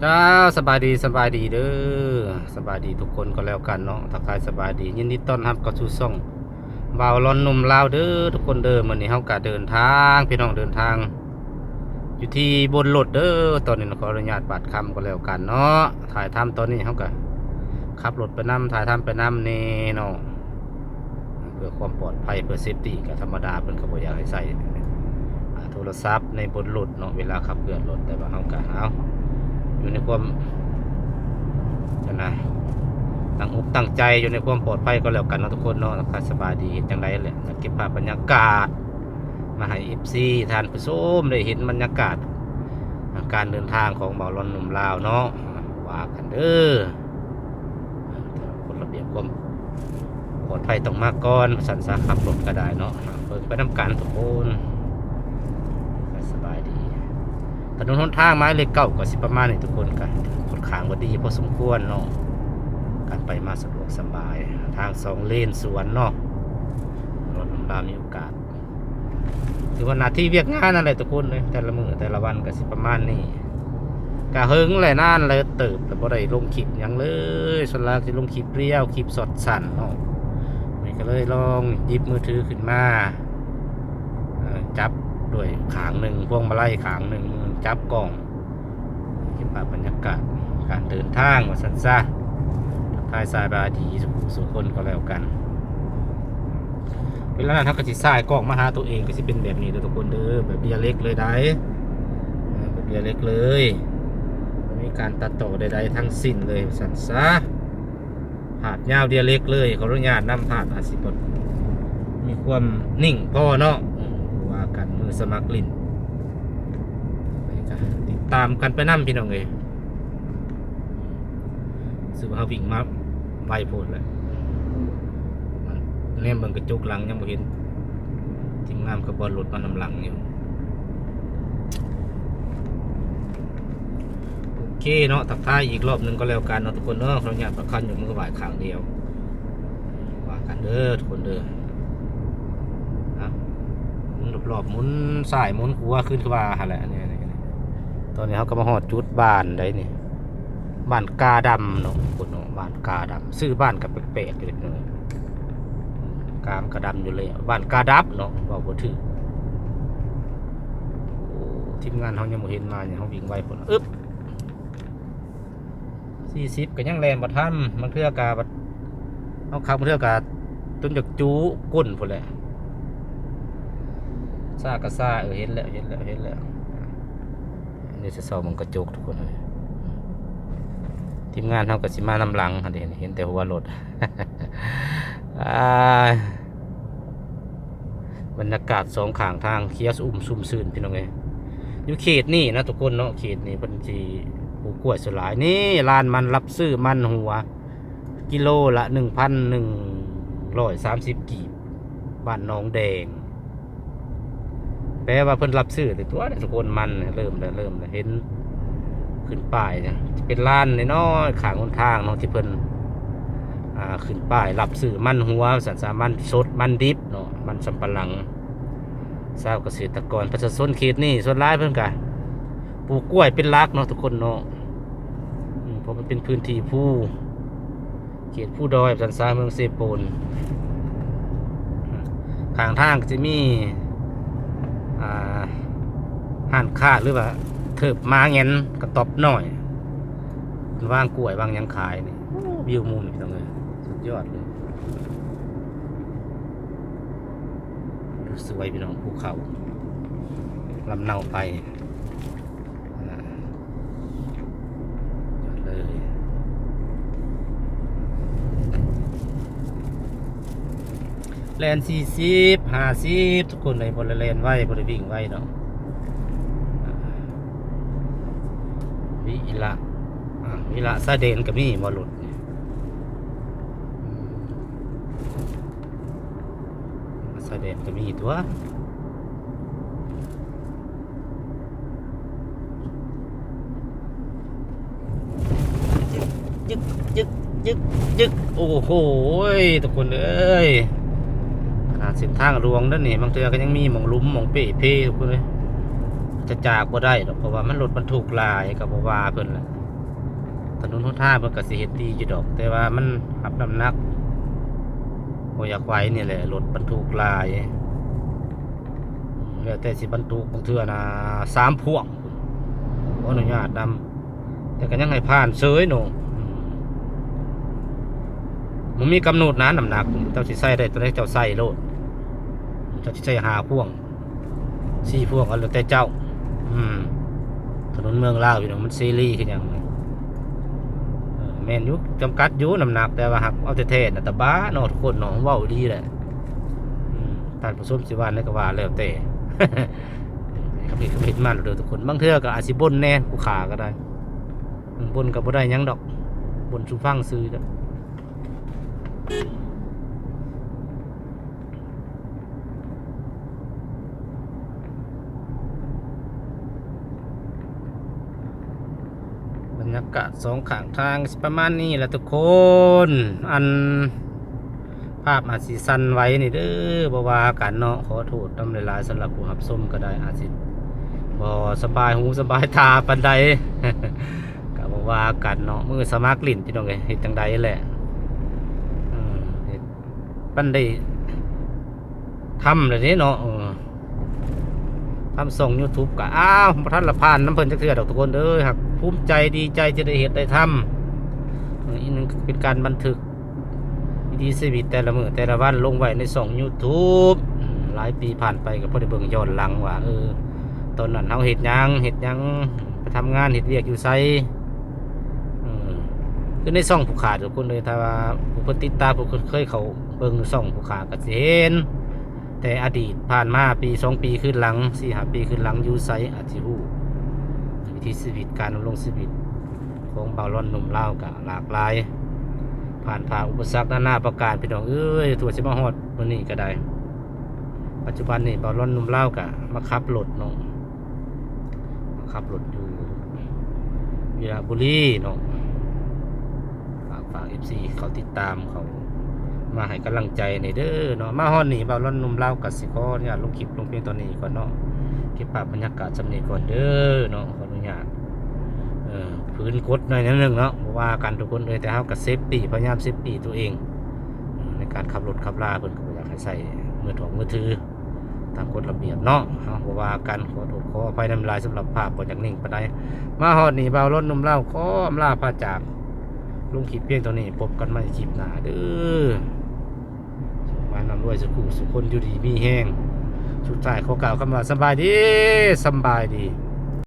จ้าสบายดีสบายดีเด้อสบายดีทุกคนก็แล้วกันเนาะทักทายสบายดียินดีต้อนรับเข้าสู่ช่องบ่าวร้อนหนุ่มลาวเด้อทุกคนเด้อมื้อนี้เฮาก็เดินทางพี่น้องเดินทางอยู่ที่บนรถเด้อตอนนี้ขออนุญาตบาดคำก็แล้วกันเนาะถ่ายทำตอนนี้เฮาก็ขับรถไปนำถ่ายทำไปนำนี่เนาะเพื่อความปลอดภัยเพื่อเซฟตี้ก็ธรรมดาเพิ่นก็บ่อยากให้ใส่โทรศัพท์ในบนรถเนาะเวลาขับเคลื่อนรถแต่ว่าเฮาก็เอาอยู่ในความตั้งอกตั้งใจอยู่ในความปลอดภัยก็แล้วกันเนาะทุกคนเนาะนะครับสบายดีจังไรแหละเก็บภาพบรรยากาศมาให้FCท่านผู้ชมได้เห็นบรรยากาศการเดินทางของบ่าวร้อนหนุ่มลาวเนาะว่ากันเด้อคนระเบียบความปลอดภัยต้องมาก่อนสันสาขับรถก็ได้เนาะเปิดไปน้ำกันทุกคนสบายดีถนนหนทางไม้เลขเก้าก็สิประมาณนี้ทุกคนกันค่อนข้างว่าดีพอสมควรเนาะการไปมาสะดวกสบายทางสองเลนสวนเนาะรถน้ำตามีโอกาสถือว่าหน้าที่เวียกงานนั่นแหละทุกคนเลยแต่ละมือแต่ละวันก็สิประมาณนี้กะเฮงเลยนั่นเลยเติบแต่บ่ได้ลงคลิปยังเลยส่วนแรกที่ลงคลิปเรียวคลิปสดสั่นเนาะนี่ก็เลยลองหยิบมือถือขึ้นมาจับด้วยขางหนึ่งพวงมาลัยขางหนึ่งจับกล้องเก็บภาพบรรยากาศการเดินทางว่าสั้นซะทายสายบาดีสุขคนก็แล้วกันเวลานั้นเขาก็สิสายกล้องมาหาตัวเองก็สิเป็นแบบนี้เด้อทุกคนเด้อแบบเบียเล็กเลยได้แบบเบียเล็กเลยไม่มีการตัดต่อใดๆทั้งสิ้นเลยสั้นซะภาพยาวเดียเล็กเลยขออนุญาตนำภาพอาสิบดมีความนิ่งพอเนาะว่ากันมือสมัครลิ้นติดตามกันไปนั่พี่น้องเลยสึกว่าเขาวิ่งมาไวโพดเลยเนี่ยเบิ่งกระจกหลังยังบ่เห็นทีมงานกับบอลรถมานำหลังอยู่โอเคเนาะทักทายอีกรอบหนึ่งก็แล้วกันเนาะทุกคนเนาะขออนุญาตประคันอยู่มือบ่ายข้างเดียวว่ากันเด้อทุกคนเด้อหมุนรอบๆหมุนสายหมุนหัวขึ้นขึ้นมาอะไรเนี่ยตอนนี้เขาก็มาหอดจุดบ้านได้นี่บ้านกาดำเนาะคนเนาะบ้านกาดำซื้อบ้านกับแปลกๆอยู่เลยกามกระดำอยู่เลยบ้านกาดับเนาะบอกบ่ถือทีมงานเขายังบ่เห็นมาเนี่ยเขาวิ่งไวผลอึ๊บ40ก็ยังแลนบ่ทันมันเพื่อกาบัดเขาขับเพื่อกาต้นจากจูก้นพุ่นแหละซ่ากระซ่าเห็นแล้วนี่จะสอบมันกระจกทุกคนเลยทีมงานเขาก็สิมานำหลังเห็นแต่หัวรถ บรรยากาศสองข้างทางเคียสซุ่มซื่นพี่น้องเอ้ยอยู่เขตนี่นะทุกคนเนาะเขตนี่เป็นที่ปลูกกล้วยสลายนี่ร้านมันรับซื้อมันหัวกิโลละ 1,130 กีบบ้านหนองแดงแปลว่าเพิ่นรับซื้อแต่ตัวทุกคนมันเริ่มแล้วเห็นขึ้นป้ายเนี่ยเป็นร้านน้อยๆข้างหนทางเนาะที่เพิ่นขึ้นป้ายรับซื้อมันหัวสันสามันสดมันดิบเนาะมันสำปะหลังชาวเกษตรกรประชาชนเขตนี่ส่วนร้ายเพิ่นกะปลูกกล้วยเป็นหลักเนาะทุกคนเนาะเพราะมันเป็นพื้นที่ผู้เขตผู้ดอยสันสาเมืองเซโปนข้างทางจะมีห้านค้าหรือว่าเถิบมาเงินกระตอบหน่อยว่างกล้วยว่างยังขายนี่วิวมุมนี่ตรงนี้สุดยอดเลยดูสวยพี่น้องภูเขาลำเนาไปเลยแลน40 50ทุกคนเลยบริเลนไว้บริวิ่งไว้เนาะวิละซาเดนกับนี่บอลลุดซาเดนกับมีตัวยึกโอ้โหทุกคนเอ้ยขนาดเส้นทางรวงนั่นนี่บางเทื่อก็ยังมีหม่องลุ่มหม่องเป๋ทุกคนเลยจะจากบ่ได้หรอกเพราะว่ามันรถบรรทุกลายกับบ่ว่าเพิ่นแหละ ถนนหนทางเพิ่นก็สิเฮ็ดดีอยู่ดอก แต่ว่ามันรับน้ำหนักบ่อยากไหวนี่แหละรถบรรทุกหลายแล้วแต่สิบรรทุกบางเทื่อน่ะ3พ่วงขออนุญาตนำแต่ก็ยังให้ผ่านเฉยเนาะมันมีกำหนดนะน้ำหนักเจ้าสิใส่ได้ตัวใดเจ้าใส่โลดเจ้าสิใส่5พ่วง4พ่วงก็แล้วแต่เจ้าถนนเมืองลาวพี่น้องมันซีรีส์คือหยังแม่นอยู่จำกัดอยู่น้ำหนักแต่ว่าหักเอาแท้ๆน่ะตะบ้าเนาะทุกคนเนาะเว้าดีแหละท่านผู้ชมสิว่าได้ก็ว่าแล้วแต่ เขาเฮ็ดมาเด้อทุกคนบางเทื่อก็อาจสิบ่นแน่ผู้ขาก็ได้บ่นก็บ่ได้หยังดอกบ่นสู่ฟังซื่อเด้อบรรยากาศสองข้างทางประมาณนี้แหละทุกคนอันภาพอาจสิสั่นไว้นี่เด้อบ่ว่ากันเนาะขอโทษนำหลายๆสำหรับผู้รับชมก็ได้อาจสิบ่สบายหูสบายตาปานใด ก็บ่ว่ากันเนาะมือสมัครลิ้นพี่น้องเอ้ยเฮ็ดจังใดแหละเฮ็ดปานได้ทำเลยเนาะทำส่ง YouTube ก็อ้าวบ่ทันละผ่านน้ำเพิ่นจักเทื่อดอกทุกคนเอ้ยครับภูมิใจดีใจจะได้เฮ็ดได้ทำอีกนึงเป็นการบันทึกวิถีชีวิตแต่ละมื้อแต่ละวันลงไว้ในช่อง YouTube หลายปีผ่านไปก็บ่ได้เบิ่งย้อนหลังว่าตอนนั้นเฮาเฮ็ดหยังไปทำงานเฮ็ดเวียกอยู่ไสคือในช่องผู้ขาทุกคนเลยถ้าว่าผู้เพิ่นติดตามผู้เคยเข้าเบิ่งช่องผู้ขาก็สิเห็นแต่อดีตผ่านมาปี2ปีขึ้นหลัง4-5ปีขึ้นหลังอยู่ไสอาจสิฮู้วิถีชีวิตการดำรงชีวิตของบ่าวร้อนหนุ่มลาวก็หลากหลายผ่านอุปสรรคนานาประการพี่น้องเอ้ยตัวสิมาฮอดมื้อนี้ก็ได้ปัจจุบันนี้บ่าวร้อนหนุ่มลาวก็มาขับรถเนาะขับรถอยู่วีระบุรีเนาะฝาก FC เขาติดตามเขามาให้กำลังใจในเด้อเนาะมาฮอดนี่บ่าวร้อนหนุ่มลาวกับสิขออนุญาตลงคลิปลงเพียงตอนนี้ก่อนเนาะเก็บภาพบรรยากาศสำเนียงก่อนเด้อเนาะขออนุญาตพื้นกดหน่อยนิดนึงเนาะว่ากันทุกคนเลยแต่เฮาก็เซฟตี้พยายามเซฟตี้ตัวเองในการขับรถขับลาเพิ่นก็บ่อยากให้ใส่มือถือตามกฎระเบียบเนาะเฮาบ่ว่ากันขอโทษขออภัยนำลายสำหรับภาพบ่อยากนิ่งปานใดมาฮอดนี่บ่าวร้อนหนุ่มลาวขออำลาพาจากลงคลิปเพียงเท่านี้พบกันใหม่คลิปหน้าเด้อมานำรวยสุขคนอยู่ดีมีแห้งสุดท้ายขอกล่าวคำว่าสบายดี